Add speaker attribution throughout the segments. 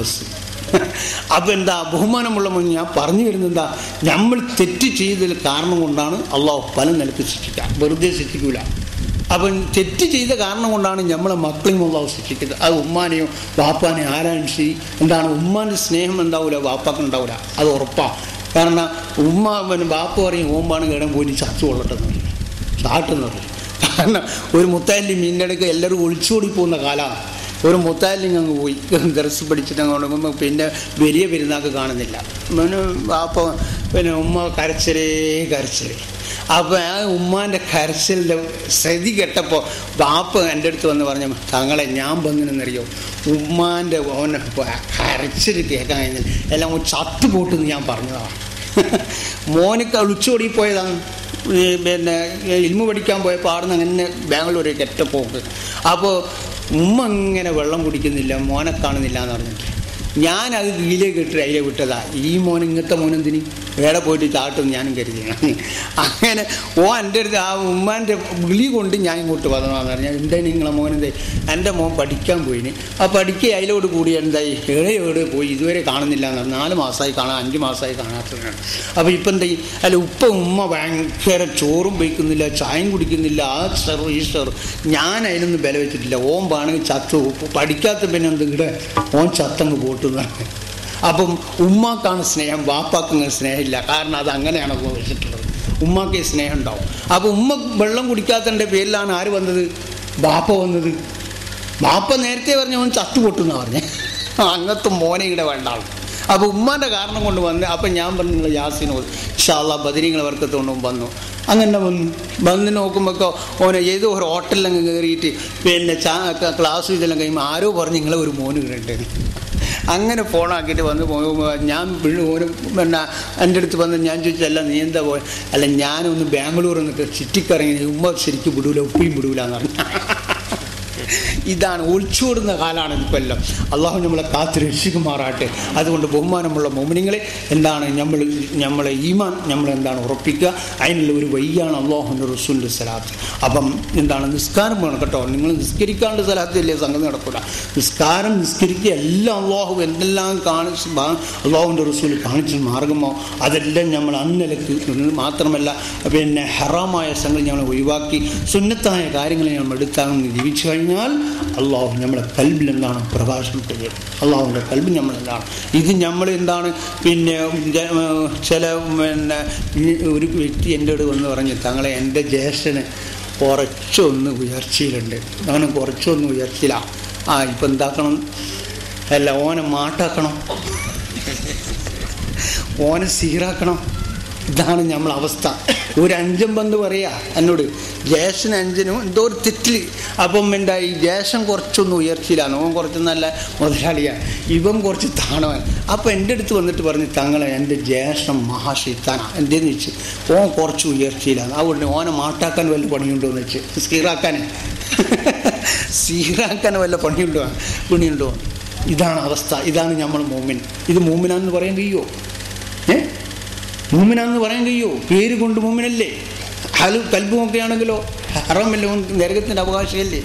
Speaker 1: Bus. അപ്പം എന്താ ബഹുമാനമുള്ള ഞാൻ പറഞ്ഞു വരുന്നത് എന്താ, നമ്മൾ തെറ്റ് ചെയ്തതിൽ കാരണം കൊണ്ടാണ് അള്ളാഹു പല നിലക്ക് ശിക്ഷിക്കുക, വെറുതെ ശിക്ഷിക്കൂല. അപ്പം തെറ്റ് ചെയ്ത കാരണം കൊണ്ടാണ് നമ്മളെ മക്കളെയും അള്ളാഹു ശിക്ഷിക്കുന്നത്. അത് ഉമ്മാനെയോ വാപ്പാനെയോ ആരാനും ശരി എന്താണ്, ഉമ്മാൻ്റെ സ്നേഹം ഉണ്ടാവില്ല, വാപ്പാക്ക് ഉണ്ടാവില്ല, അത് ഉറപ്പാണ്. കാരണം ഉമ്മ വാപ്പ പറയും ഓമ്പാണ് കേടാൻ പോയി ചത്തു കൊള്ളട്ടെന്ന് പറയും, ചാട്ടെന്ന് പറയും. കാരണം ഒരു മുത്താലി മീനിടയ്ക്ക് എല്ലാവരും ഒളിച്ചോടി പോകുന്ന കാലമാണ്. ഒരു മുത്താലിങ് അങ്ങ് പോയി ദർസ് പഠിച്ചിട്ട് അങ്ങ് തുടങ്ങുമ്പോൾ പിന്നെ വലിയ പെരുന്നാൾക്ക് കാണുന്നില്ല. വാപ്പ പിന്നെ ഉമ്മ കരച്ചിലേ. അപ്പോൾ ആ ഉമ്മാൻ്റെ കരച്ചിലിൻ്റെ സ്ഥിതി കേട്ടപ്പോൾ ബാപ്പ എൻ്റെ അടുത്ത് വന്ന് പറഞ്ഞു, തങ്ങളെ ഞാൻ വന്നിനെന്നറിയോ, ഉമ്മാൻ്റെ ഓനെ കരച്ചിൽ കേൾക്കാൻ കഴിഞ്ഞില്ല, എല്ലാം ചത്തുപോട്ടെന്ന് ഞാൻ പറഞ്ഞതാണ്. മോനൊക്കെ ഒളിച്ചോടി പോയതാണ്. പിന്നെ ഇൽമു പഠിക്കാൻ പോയപ്പോൾ ആടുന്ന് അങ്ങനെ ബാംഗ്ലൂരേക്ക് ഒറ്റപ്പോക്ക്. അപ്പോൾ ഉമ്മ ഇങ്ങനെ വെള്ളം കുടിക്കുന്നില്ല, മോനെ കാണുന്നില്ല എന്ന് പറഞ്ഞിട്ട് ഞാനത് കീഴിലേക്ക് ഇട്ട് അതിലെ വിട്ടതാ. ഈ മോൻ ഇങ്ങനത്തെ മോനെന്തിന് വേറെ പോയിട്ട് ചാട്ടും ഞാനും കരുതിയാണ്. അങ്ങനെ എൻ്റെ അടുത്ത് ആ ഉമ്മാൻ്റെ വിളി കൊണ്ട് ഞാൻ ഇങ്ങോട്ട് വന്നതാന്ന് പറഞ്ഞാൽ, എന്തായി നിങ്ങളെ മോനെന്തായി, എൻ്റെ മോൻ പഠിക്കാൻ പോയിന്. ആ പഠിക്കുക അതിലോട് കൂടി എന്തായി ഏടെ പോയി ഇതുവരെ കാണുന്നില്ല എന്ന് പറഞ്ഞു. 4 മാസമായി കാണാൻ, 5 മാസമായി കാണാത്തതാണ്. അപ്പോൾ ഇപ്പം എന്തായി അല്ല ഉമ്മ ഭയങ്കര ചോറും വയ്ക്കുന്നില്ല, ചായയും കുടിക്കുന്നില്ല, ആ സ്റ്റർ ഈ സ്റ്റർ. ഞാൻ അതിനൊന്നും വില വെച്ചിട്ടില്ല. ഓൻ വേണമെങ്കിൽ ചത്തു, പഠിക്കാത്ത പിന്നെ എന്തെങ്കിലും ഓൻ ചത്തങ്ങ് പോട്ടുന്നതാണ്. അപ്പം ഉമ്മാക്കാണ് സ്നേഹം, വാപ്പാക്കങ്ങ് സ്നേഹമില്ല. കാരണം അത് അങ്ങനെയാണ് വെച്ചിട്ടുള്ളത്. ഉമ്മാക്ക് സ്നേഹം ഉണ്ടാവും. അപ്പോൾ ഉമ്മ വെള്ളം കുടിക്കാത്തതിൻ്റെ പേരിലാണ് ആര് വന്നത്, ബാപ്പ വന്നത്. ബാപ്പ നേരത്തെ പറഞ്ഞ അവൻ ചത്തുപൊട്ടുന്ന പറഞ്ഞേ, അങ്ങനത്തെ മോനെ ഇവിടെ വേണ്ടാവും. അപ്പോൾ ഉമ്മാൻ്റെ കാരണം കൊണ്ട് വന്ന്. അപ്പം ഞാൻ പറഞ്ഞു നിങ്ങൾ യാസിനോട് ഇൻഷാ അല്ലാഹ് ബദരീങ്ങളെ വർക്കത്തുകൊണ്ടും വന്നു. അങ്ങനെ വന്ന് നോക്കുമ്പോൾ ഓനെ ഏതോ ഒരു ഹോട്ടലിലങ്ങ് കയറിയിട്ട് പിന്നെ ക്ലാസ് ഇതെല്ലാം കഴിയുമ്പോൾ ആരോ പറഞ്ഞ് നിങ്ങളെ ഒരു മോന് കിട്ടുന്നുണ്ട്. അങ്ങനെ ഫോണാക്കിയിട്ട് വന്ന് പോകുമ്പോൾ ഞാൻ ഓന് പിന്നെ എൻ്റെ അടുത്ത് വന്ന് ഞാൻ ചോദിച്ചല്ല നീ എന്താ പോയ, അല്ല ഞാനൊന്ന് ബാംഗ്ലൂർ എന്നൊക്കെ ചുറ്റിക്കറങ്ങി, ഉമ്മ ശരിക്കും വിടൂല, ഉപ്പയും വിടൂല എന്ന് പറഞ്ഞു. ഇതാണ് ഒളിച്ചോടുന്ന കാലമാണ് ഇപ്പോൾ എല്ലാം. അള്ളാഹു നമ്മളെ കാത്ത് രക്ഷിക്കുമാറാട്ടെ. അതുകൊണ്ട് ബഹുമാനമുള്ള മോമിനിങ്ങളെ എന്താണ് നമ്മളെ ഈമാൻ നമ്മളെന്താണ് ഉറപ്പിക്കുക. അതിനുള്ള ഒരു വഴിയാണ് അള്ളാഹുവിൻ്റെ റസൂലിൻ്റെ സലാത്ത്. അപ്പം എന്താണ് നിസ്കാരം വേണം കേട്ടോ. നിങ്ങൾ നിസ്കരിക്കാണ്ട് സലാത്തില്ലേ സംഗതി നടക്കില്ല. നിസ്കരിക്കുക എല്ലാം അള്ളാഹു എന്തെല്ലാം കാണിച്ച് അള്ളാഹുവിൻ്റെ റസൂൽ കാണിച്ച മാർഗമോ അതെല്ലാം നമ്മൾ അന്നിലക്ക് മാത്രമല്ല പിന്നെ ഹറാമായ സംഗതി നമ്മൾ ഒഴിവാക്കി സുന്നത്തായ കാര്യങ്ങൾ നമ്മൾ എടുത്താണെന്ന് ജീവിച്ചു കഴിഞ്ഞാൽ അള്ളാഹു നമ്മളെ കൽബിൽ എന്താണ് പ്രകാശം തരും. അള്ളാഹുവിൻ്റെ കൽബിൽ നമ്മളെന്താണ് ഇത് നമ്മൾ എന്താണ് പിന്നെ ചില പിന്നെ ഒരു വ്യക്തി എൻ്റെ അടുത്ത് വന്ന് പറഞ്ഞ് തങ്ങളെ എൻ്റെ ജ്യേഷ്ഠന് കുറച്ചൊന്ന് ഉയർച്ചയിലുണ്ട്, അങ്ങനെ കുറച്ചൊന്ന് ഉയർച്ചയിലാണ്. ഇപ്പം എന്താക്കണം, അല്ല ഓനെ മാട്ടാക്കണം, ഓനെ സീറാക്കണം. ഇതാണ് നമ്മളെ അവസ്ഥ. ഒരു 5 ബന്ധു പറയാ എന്നോട് ജ്യേഷ്ഠന് 5 എന്തോ ഒരു തെറ്റിൽ. അപ്പം എന്തായി ജ്യേഷ്ഠൻ കുറച്ചൊന്നും ഉയർച്ചയിലാണ്, ഓൻ കുറച്ച് നല്ല മുതലാളിയാണ്, ഇവൻ കുറച്ച് താണവൻ. അപ്പം എൻ്റെ അടുത്ത് വന്നിട്ട് പറഞ്ഞ് തങ്ങളെ എൻ്റെ ജ്യേഷ്ഠൻ മഹാശൈത്താനാണ്. എന്തേന്ന് വെച്ച് ഓൻ കുറച്ച് ഉയർച്ചയിലാണ്, അതുകൊണ്ട് ഓനെ മാട്ടാക്കാൻ വല്ല പണിയുണ്ടോ എന്ന് വെച്ച് സീറാക്കാൻ വല്ല പണിയുണ്ടോ. ഇതാണ് അവസ്ഥ. ഇതാണ് നമ്മൾ മൂമിൻ. ഇത് മൂമിനാന്ന് പറയാൻ കഴിയുമോ? മൂമിനാന്ന് പറയാൻ കഴിയുമോ? പേര് കൊണ്ട് മൂമിനല്ലേ. കൽബുമൊക്കെ ആണെങ്കിലോ ഹറമല്ലോ, നരകത്തിൻ്റെ അവകാശമല്ലേ.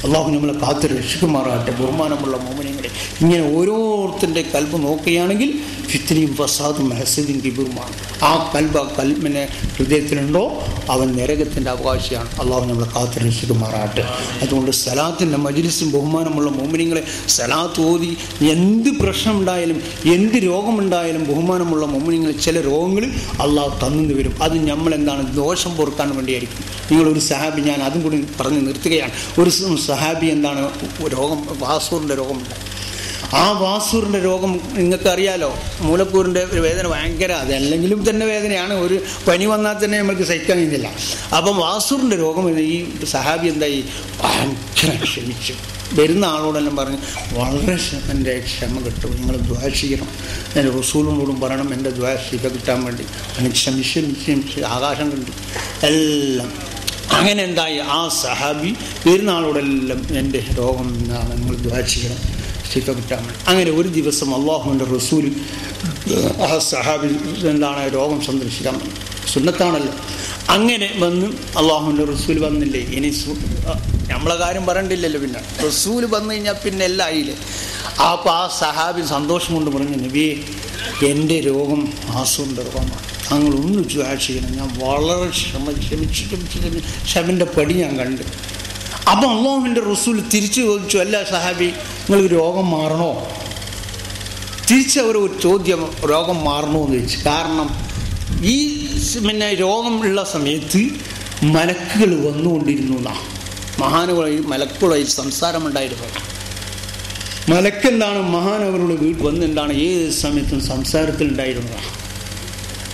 Speaker 1: അള്ളാഹു നമ്മളെ കാത്ത് രക്ഷിക്കുമാറാട്ടെ. ബഹുമാനമുള്ള മോമിനികളെ, ഇങ്ങനെ ഓരോരുത്തരുടെ കൽബ് നോക്കുകയാണെങ്കിൽ ഫിത്നയും ഫസാദും ഹസദും കിബറുമാണ്. ആ കൽബിനെ ഹൃദയത്തിലുണ്ടോ അവൻ നരകത്തിൻ്റെ അവകാശിയാണ്. അള്ളാഹു നമ്മളെ കാത്ത് രക്ഷിക്കുമാറാട്ടെ. അതുകൊണ്ട് സലാത്തിൻ്റെ മജ്ലിസും ബഹുമാനമുള്ള മോമിനികളെ സലാത്ത് ഓതി എന്ത് പ്രശ്നം ഉണ്ടായാലും എന്ത് രോഗമുണ്ടായാലും ബഹുമാനമുള്ള മോമിനികൾ ചില രോഗങ്ങൾ അള്ളാഹു തന്നു വരും. അത് നമ്മളെന്താണ് ദോഷം പൊറുക്കാൻ വേണ്ടിയായിരിക്കും. നിങ്ങളൊരു സഹാബി, ഞാൻ അതും കൂടി പറഞ്ഞ് നിർത്തുകയാണ്. ഒരു സഹാബി എന്താണ് രോഗം, വാസൂറിൻ്റെ രോഗമുണ്ട്. ആ വാസൂറിൻ്റെ രോഗം നിങ്ങൾക്കറിയാലോ, മൂലക്കൂറിൻ്റെ വേദന ഭയങ്കര, അതല്ലെങ്കിലും തന്നെ വേദനയാണ്. ഒരു പനി വന്നാൽ തന്നെ നമുക്ക് സഹിക്കാൻ കഴിയുന്നില്ല. അപ്പം വാസൂറിൻ്റെ രോഗം ഈ സഹാബി എന്തായി ഭയങ്കര ക്ഷമിച്ചു. വരുന്ന ആളോടെല്ലാം പറഞ്ഞ് വളരെ എൻ്റെ ക്ഷമ കിട്ടും, നിങ്ങൾ ദ്വാ ചെയ്യണം, എൻ്റെ റസൂലിനോടും പറയണം എൻ്റെ ദ്വാ ശിഖ കിട്ടാൻ വേണ്ടി. അങ്ങനെ ക്ഷമിച്ച് ആകാശം കണ്ടു എല്ലാം. അങ്ങനെ എന്തായി ആ സഹാബി പെരുന്നാളോടെല്ലാം എൻ്റെ രോഗം എന്താണ് നിങ്ങൾ ദ്വാ ചെയ്യണം ശിഖ കിട്ടാൻ വേണ്ടി. അങ്ങനെ ഒരു ദിവസം അള്ളാഹുവിൻ്റെ റസൂൽ ആ സഹാബി എന്താണ് രോഗം സന്ദർശിക്കാൻ സുന്നത്താണല്ലോ. അങ്ങനെ വന്ന് അള്ളാഹുവിൻ്റെ റസൂൽ വന്നില്ലേ, ഇനി നമ്മളെ കാര്യം പറയണ്ടില്ലല്ലോ. പിന്നെ റസൂൽ വന്നു കഴിഞ്ഞാൽ പിന്നെ എല്ലാം ആയില്ലേ. അപ്പോൾ ആ സഹാബി സന്തോഷം കൊണ്ട് പറഞ്ഞു, നബിയെ എൻ്റെ രോഗം ആസുവിൻ്റെ രോഗമാണ്, താങ്കൾ ഒന്ന് ദുആ ചെയ്യണം. ഞാൻ വളരെ ക്ഷമിൻ്റെ പടി ഞാൻ കണ്ട്. അപ്പം അല്ലാഹുവിൻ്റെ റസൂൽ തിരിച്ചു ചോദിച്ചു, അല്ല സഹാബി നിങ്ങൾക്ക് രോഗം മാറണോ? തിരിച്ചവർ ഒരു ചോദ്യം, രോഗം മാറണോ എന്ന് ചോദിച്ചു. കാരണം ഈ രോഗം ഉള്ള സമയത്ത് മലക്കുകൾ വന്നുകൊണ്ടിരുന്നു എന്നാണ്. മഹാനുകളായി മലക്കുകളായി സംസാരമുണ്ടായിരുന്നു. മലക്കെന്താണ് മഹാനവരുടെ വീട്ടിൽ വന്ന് എന്താണ് ഏത് സമയത്തും സംസാരത്തിലുണ്ടായിരുന്നതാണ്.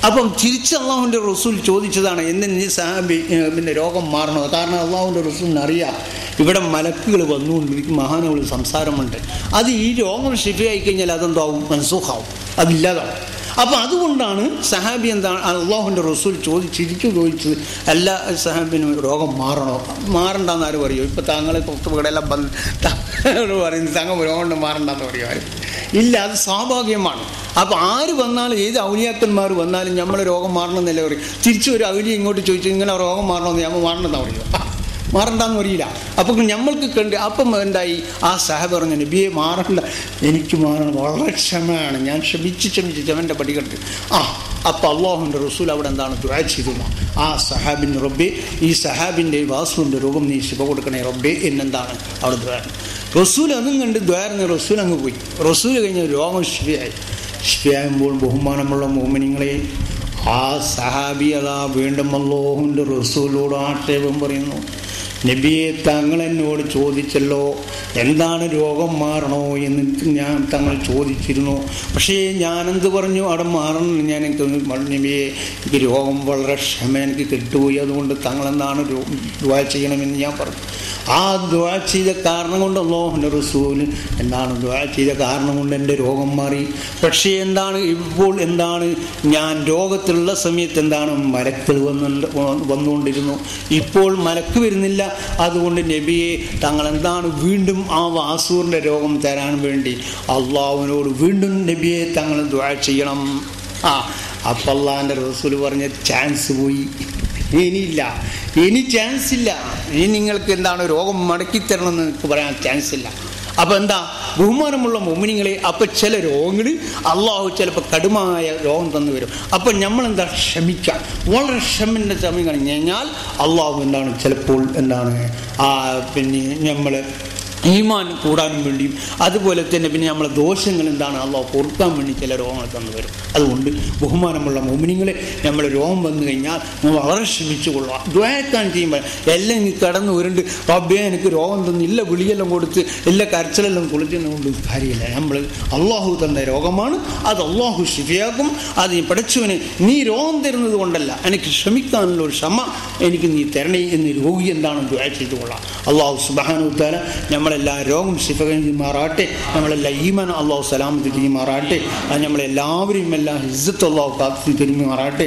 Speaker 1: അപ്പം തിരിച്ച് അള്ളാഹുവിൻ്റെ റസൂൽ ചോദിച്ചതാണ്, നീ സഹാബി പിന്നെ രോഗം മാറണോ? കാരണം അള്ളാഹുവിൻ്റെ റസൂലിന് അറിയാം ഇവിടെ മലക്കുകൾ വന്നുകൊണ്ടിരിക്കും, മഹാനവർ സംസാരമുണ്ട്. അത് ഈ രോഗം ശിഫയായി കഴിഞ്ഞാൽ അതെന്താവും? മൻസൂഖാവും, അതില്ലാതാവും. അപ്പം അതുകൊണ്ടാണ് സഹാബി എന്താണ് അള്ളാഹുവിൻ്റെ റസൂൽ ചോദിച്ചത്, എല്ലാ സഹാബിനും രോഗം മാറണോ? മാറണ്ടെന്ന് ആര് പറയുമോ? ഇപ്പം താങ്കളെ പുറത്തുകൂടെല്ലാം പറയുന്നത് താങ്കൾ രോഗം കൊണ്ട് മാറണ്ടെന്ന് പറയുമോ? ഇല്ല, അത് സ്വാഭാവികമാണ്. അപ്പം ആര് വന്നാലും, ഏത് ഔലിയാക്കന്മാർ വന്നാലും നമ്മൾ രോഗം മാറണമെന്നല്ലേ പറയും. തിരിച്ചു ഒരു ഔലിയ ഇങ്ങോട്ട് ചോദിച്ചു, ഇങ്ങനെ രോഗം മാറണമെന്ന് നമ്മൾ മാറണമെന്നാണ് പറയുമോ? മാറണ്ടെന്ന് പറയില്ല. അപ്പം നമ്മൾക്ക് കണ്ട് അപ്പം എന്തായി, ആ സഹാബ് പറഞ്ഞു, നബിയെ മാറണ്ട, എനിക്ക് മാറണം, വളരെ ക്ഷമയാണ്, ഞാൻ ക്ഷമിച്ച് ക്ഷമൻ്റെ പടി കണ്ട്. അപ്പം അള്ളാഹുവിൻ്റെ റസൂൽ അവിടെ എന്താണ് ദുആ ചെയ്തു, ആ സഹാബിൻ്റെ റബ്ബേ, ഈ സഹാബിൻ്റെ വാസുവിൻ്റെ രോഗം നീ ശിവ കൊടുക്കണേ റബ്ബേ എന്നെന്താണ് അവിടെ ദുആ. റസൂൽ അതും കണ്ട് ദ്വാരന്ന് റസൂൽ അങ്ങ് പോയി. റസൂൽ കഴിഞ്ഞ രോഗം ശിഫയാകുമ്പോൾ ബഹുമാനമുള്ള മോമിനിങ്ങളെ, ആ സഹാബി അതാ വീണ്ടും അല്ലാഹുവിൻ്റെ റസൂലോട് ആക്ഷേപം പറയുന്നു, നബിയെ താങ്കൾ എന്നോട് ചോദിച്ചല്ലോ എന്താണ് രോഗം മാറണോ എന്ന് ഞാൻ തങ്ങൾ ചോദിച്ചിരുന്നു, പക്ഷേ ഞാനെന്ത് പറഞ്ഞു അവിടെ മാറണം, ഞാൻ നബിയെ എനിക്ക് രോഗം വളരെ ക്ഷമ എനിക്ക് കിട്ടുപോയി, അതുകൊണ്ട് താങ്കളെന്താണ് ദുആ ചെയ്യണമെന്ന് ഞാൻ പറഞ്ഞു. ആ ദുആ ചെയ്ത കാരണം കൊണ്ട് അല്ലാഹുവിൻ്റെ റസൂൽ എന്താണ് ദുആ ചെയ്ത കാരണം കൊണ്ട് എൻ്റെ രോഗം മാറി. പക്ഷേ എന്താണ് ഇപ്പോൾ എന്താണ് ഞാൻ രോഗത്തിലുള്ള സമയത്ത് എന്താണ് മലക്കുകൾ വന്നുകൊണ്ടിരുന്നു, ഇപ്പോൾ മലക്ക് വരുന്നില്ല. അതുകൊണ്ട് നബിയെ താങ്കൾ എന്താണ് വീണ്ടും ആ വാസൂറിൻ്റെ രോഗം തരാൻ വേണ്ടി അള്ളാഹുവിനോട് വീണ്ടും നബിയെ താങ്കൾ ദുആ ചെയ്യണം. അപ്പം അല്ലാഹുവിൻ്റെ റസൂൽ പറഞ്ഞ ചാൻസ് പോയി, ഇനിയില്ല, ഇനി ചാൻസ് ഇല്ല, ഇനി നിങ്ങൾക്ക് എന്താണ് രോഗം മടക്കിത്തരണമെന്ന് നിങ്ങൾക്ക് പറയാൻ ചാൻസ് ഇല്ല. അപ്പം എന്താ ബഹുമാനമുള്ള മോമിനിങ്ങളെ, അപ്പം ചില രോഗങ്ങൾ അള്ളാഹു ചിലപ്പോൾ കടുമായ രോഗം തന്നു വരും. അപ്പം നമ്മളെന്താ ക്ഷമിക്കാം, വളരെ ക്ഷമൻ്റെ സമയം കഴിഞ്ഞ് കഴിഞ്ഞാൽ അള്ളാഹു എന്താണ് ചിലപ്പോൾ എന്താണ് പിന്നെ നമ്മൾ ഈമാൻ കൂടാനും വേണ്ടിയും അതുപോലെ തന്നെ പിന്നെ നമ്മളെ ദോഷങ്ങൾ എന്താണ് അള്ളാഹു പൊറുക്കാൻ വേണ്ടി ചില രോഗങ്ങൾ തന്നു വരും. അതുകൊണ്ട് ബഹുമാനമുള്ള മോമിനിങ്ങളെ, നമ്മൾ രോഗം വന്നു കഴിഞ്ഞാൽ വളരെ ക്ഷമിച്ചു കൊള്ളുക. ദ്വാക്കാൻ ചെയ്യുമ്പോൾ എല്ലാം ഇനി കടന്നു വരുന്നുണ്ട്, റബ്ബേ എനിക്ക് രോഗം തന്നില്ല, വിളിയെല്ലാം കൊടുത്ത് എല്ലാ കരച്ചിലെല്ലാം കുളിച്ചുകൊണ്ട് കാര്യമില്ല. നമ്മൾ അള്ളാഹു തന്ന രോഗമാണ്, അത് അള്ളാഹു ശിഫയാക്കും. അത് നീ പഠിച്ചവന് നീ രോഗം തരുന്നത് കൊണ്ടല്ല, എനിക്ക് ക്ഷമിക്കാനുള്ള ഒരു ക്ഷമ എനിക്ക് നീ തരണേ എന്ന് രോഗി എന്താണ് ദ്വാ ചെയ്തു കൊള്ളാം. അള്ളാഹു സുബ്ഹാനഹു വ തആല നമ്മളെല്ലാ രോഗം ശിഫകൾ ചെയ്യുമാറാട്ടെ, നമ്മളെല്ലാം ഈമാൻ അള്ളാഹു സലാമത്ത് ചെയ്യുമാറാട്ടെ, നമ്മളെല്ലാവരെയും എല്ലാം ഇസ്സത്ത് അള്ളാഹു കാത്തു തരുമാറാട്ടെ.